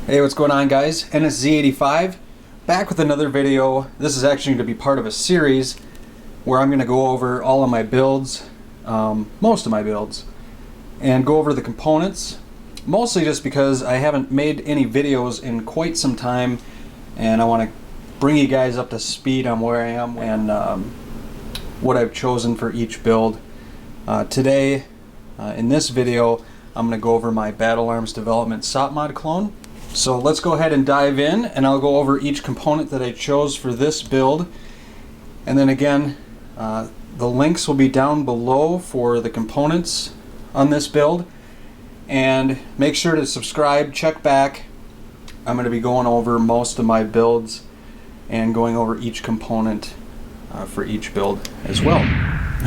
Hey, what's going on, guys? NSZ85 back with another video. This is actually going to be part of a series where I'm going to go over all of my builds, most of my builds, and go over the components, mostly just because I haven't made any videos in quite some time and I want to bring you guys up to speed on where I am and what I've chosen for each build. Today, in this video, I'm going to go over my Battle Arms Development SOPMOD clone. So let's go ahead and dive in, and I'll go over each component that I chose for this build. And then again, the links will be down below for the components on this build. And make sure to subscribe, check back. I'm going to be going over most of my builds and going over each component for each build as well.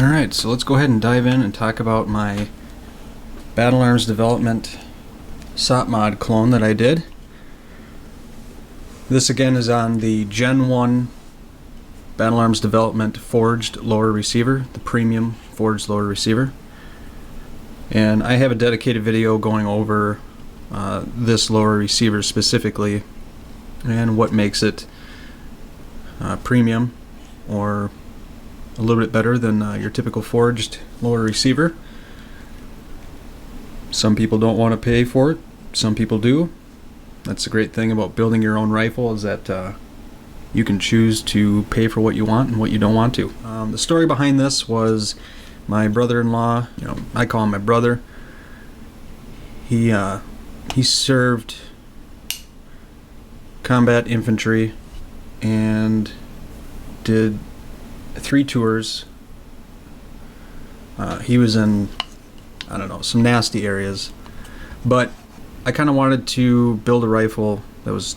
Alright, so let's go ahead and dive in and talk about my Battle Arms Development SOPMOD clone that I did. This again is on the Gen 1 Battle Arms Development Forged Lower Receiver, the premium Forged Lower Receiver. And I have a dedicated video going over this lower receiver specifically and what makes it premium or a little bit better than your typical forged lower receiver. Some people don't want to pay for it, some people do. That's the great thing about building your own rifle, is that you can choose to pay for what you want and what you don't want to. The story behind this was my brother-in-law, I call him my brother. He served combat infantry and did 3 tours. He was in, I don't know, some nasty areas, but I kind of wanted to build a rifle that was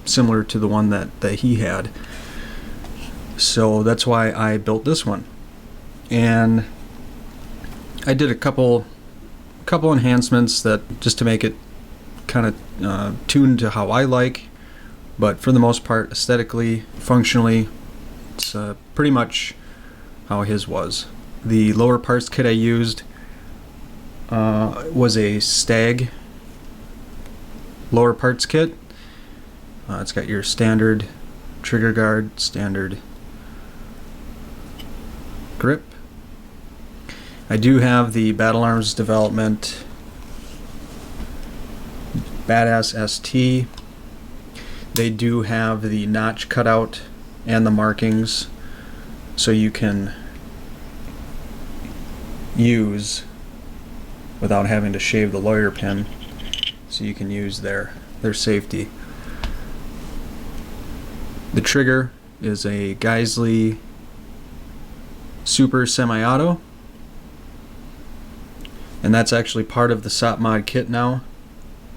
similar to the one that he had. So that's why I built this one. And I did a couple enhancements that just to make it kind of tuned to how I like, but for the most part, aesthetically, functionally, it's pretty much how his was. The lower parts kit I used was a Stag lower parts kit. It's got your standard trigger guard, standard grip. I do have the Battle Arms Development Badass ST. They do have the notch cutout and the markings, so you can use without having to shave the lawyer pin, so you can use their safety. The trigger is a Geissele Super Semi-Auto, and that's actually part of the SOPMOD kit now.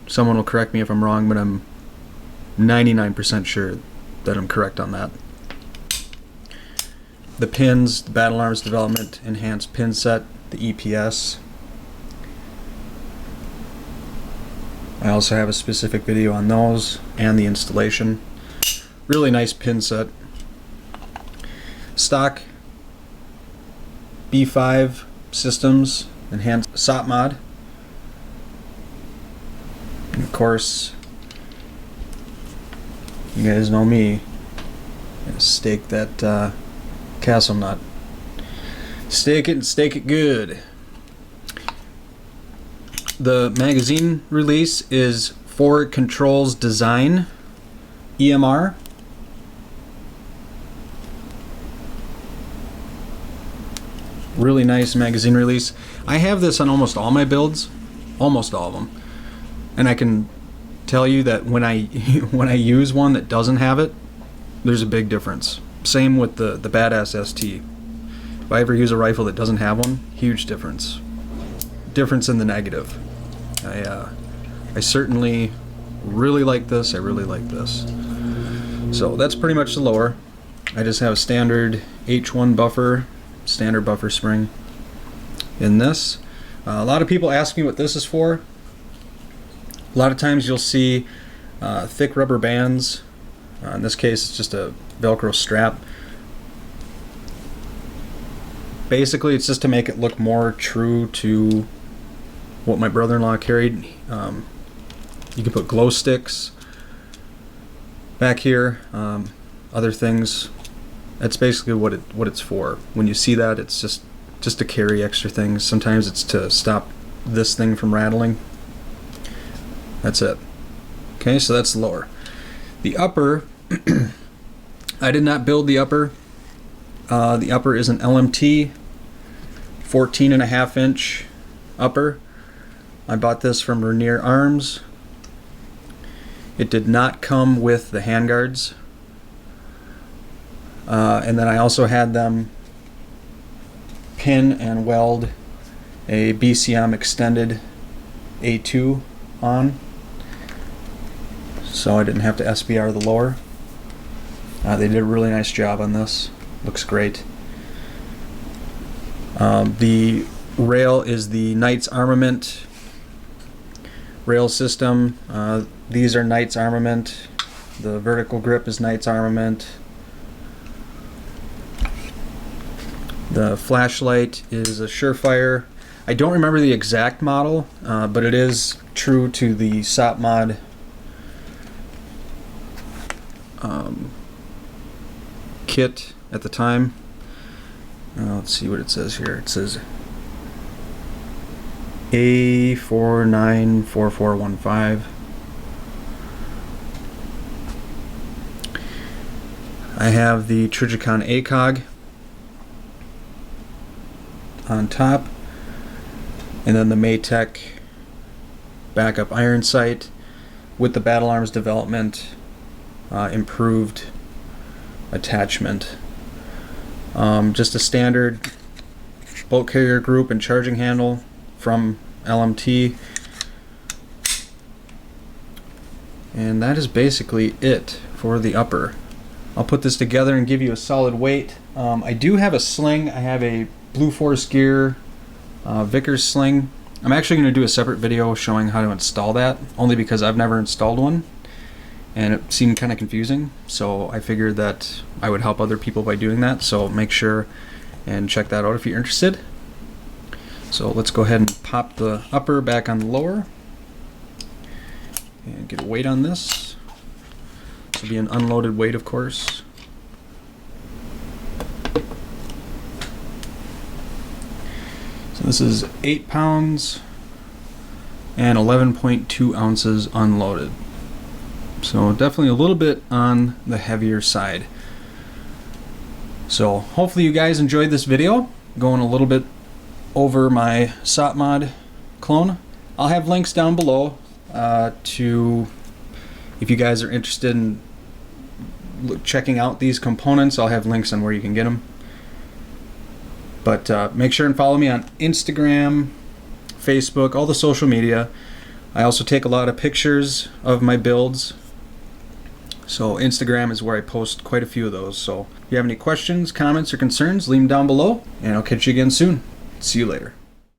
Someone will correct me if I'm wrong, but I'm 99% sure that I'm correct on that. The pins, the Battle Arms Development Enhanced Pin Set, the EPS. I also have a specific video on those and the installation. Really nice pin set. Stock B5 Systems Enhanced SOPMOD. And of course, you guys know me. Stake that castle nut. Stake it and stake it good. The magazine release is Forward Controls Design EMR. Really nice magazine release. I have this on almost all my builds, almost all of them, and I can tell you that when I use one that doesn't have it, there's a big difference. Same with the Badass ST. If I ever use a rifle that doesn't have one, huge difference. Difference in the negative. I certainly really like this. I really like this. So that's pretty much the lower. I just have a standard H1 buffer, standard buffer spring in this. A lot of people ask me what this is for. A lot of times you'll see thick rubber bands. In this case, it's just a Velcro strap. Basically, it's just to make it look more true to what my brother-in-law carried. You can put glow sticks Back here, other things. That's basically what it's for. When you see that, it's just to carry extra things. Sometimes it's to stop this thing from rattling. That's it. Okay, so that's the lower. The upper, I did not build the upper. The upper is an LMT 14.5 inch upper. I bought this from Vernier Arms. It did not come with the handguards. And then I also had them pin and weld a BCM extended A2 on, so I didn't have to SBR the lower. They did a really nice job on this. Looks great. The rail is the Knights Armament rail system. These are Knights Armament. The vertical grip is Knights Armament. The flashlight is a Surefire. I don't remember the exact model, but it is true to the SOPMOD kit at the time. Let's see what it says here. It says A494415. I have the Trijicon ACOG on top, and then the Maytech backup iron sight with the Battle Arms development improved attachment. Just a standard bolt carrier group and charging handle from LMT, and that is basically it for the upper. I'll put this together and give you a solid weight. I do have a sling. I have a Blue Force Gear Vickers sling. I'm actually going to do a separate video showing how to install that, only because I've never installed one and it seemed kind of confusing, so I figured that I would help other people by doing that. So make sure and check that out if you're interested. So let's go ahead and pop the upper back on the lower and get a weight on this. This will be an unloaded weight, of course. So this is 8 pounds and 11.2 ounces unloaded. So definitely a little bit on the heavier side. So hopefully you guys enjoyed this video, going a little bit over my SOPMOD clone. I'll have links down below to, if you guys are interested in checking out these components, I'll have links on where you can get them. But make sure and follow me on Instagram, Facebook, all the social media. I also take a lot of pictures of my builds. So Instagram is where I post quite a few of those. So if you have any questions, comments, or concerns, leave them down below, and I'll catch you again soon. See you later.